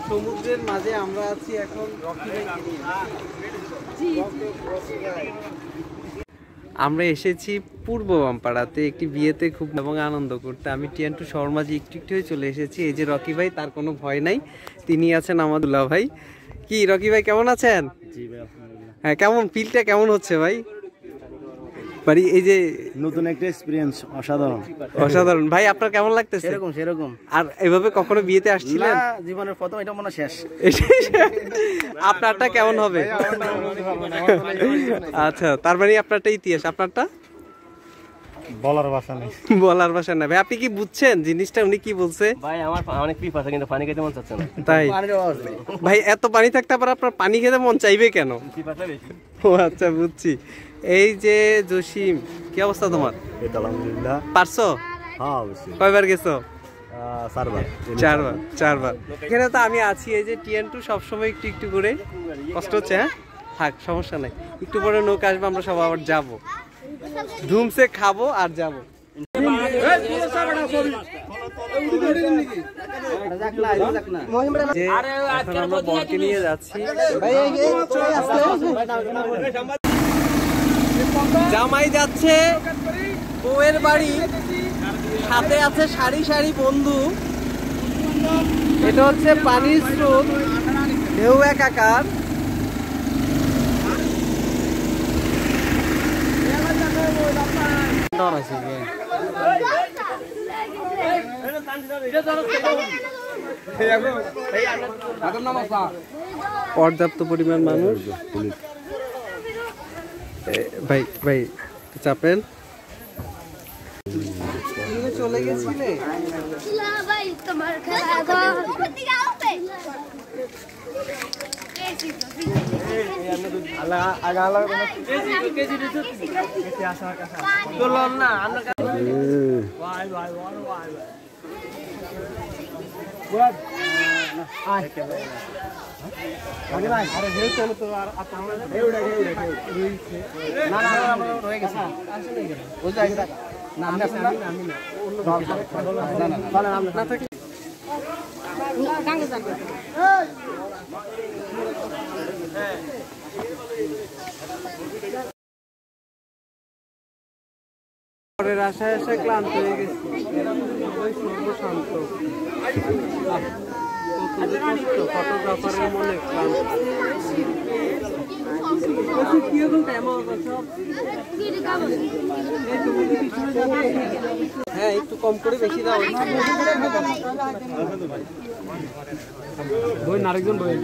সমুদ্রের মাঝে আমরা আছি এখন। আমরা এসেছি পূর্ব বামপাড়াতে একটি বিয়েতে খুব এবং আনন্দ করতে। আমি টিয়ান্টু শর্মাজি একটু একটু হয়ে চলে এসেছি। এই যে রকি ভাই, তার কোনো ভয় নাই, তিনি আছেন আমাদুল্লাহ ভাই। কি রকি ভাই কেমন আছেন? হ্যাঁ, কেমন ফিলটা কেমন হচ্ছে ভাই? বাড়ি এই যে নতুন একটা এক্সপেরিয়েন্স, অসাধারণ অসাধারণ। ভাই আপনার কেমন লাগতেছে? সেরকম। আর এভাবে কখনো বিয়েতে আসছিলেন? না, জীবনের প্রথম, এটা মনে শেষ। আপনারটা কেমন হবে? আচ্ছা, তার মানে আপনারটা ইতিহাস, আপনারটা বলার ভাষা নেই। বলার ভাষা না ভাই। আপনি কি বুঝছেন জিনিসটা উনি কি বলছে? ভাই আমার অনেক পিপাসা আছে, কিন্তু পানি খেতে মন চাচ্ছে না। তাই ভাই, এত পানি থাকতে আবার আপনার পানি খেতে মন চাইবে কেন? পিপাসা বেশি। ও আচ্ছা, বুঝছি। এই যে জসিম, কি অবস্থা তোমার? আলহামদুলিল্লাহ। পারছো? হ্যাঁ অবশ্যই। কয়বার গেছো? চারবার। এখানে তো আমি আছি। এই যে টিয়ান্টু সবসময় একটু একটু করে কষ্ট হচ্ছে। হ্যাঁ থাক, সমস্যা নাই, একটু পরে নৌকা আসবে, আমরা সব আবার যাবো, ধুমসে খাবো আর যাবো। আমরা বরকে নিয়ে যাচ্ছি। জামাই যাচ্ছে বউয়ের বাড়ি, সাথে আছে সারি সারি বন্ধু। এটা হচ্ছে পানির স্রোত, ঢেউ একাকার। পর্যাপ্ত পরিমাণ মানুষ। ভাই ভাই চাপেন। চলে গেছিলে? পরের আশায় আশায় ক্লান্ত হয়ে গেছি। শান্ত ফটোগ্রাফারের মনে ক্লান্ত। হ্যাঁ, একটু কম করে বেশি দাও। বই আরেকজন বই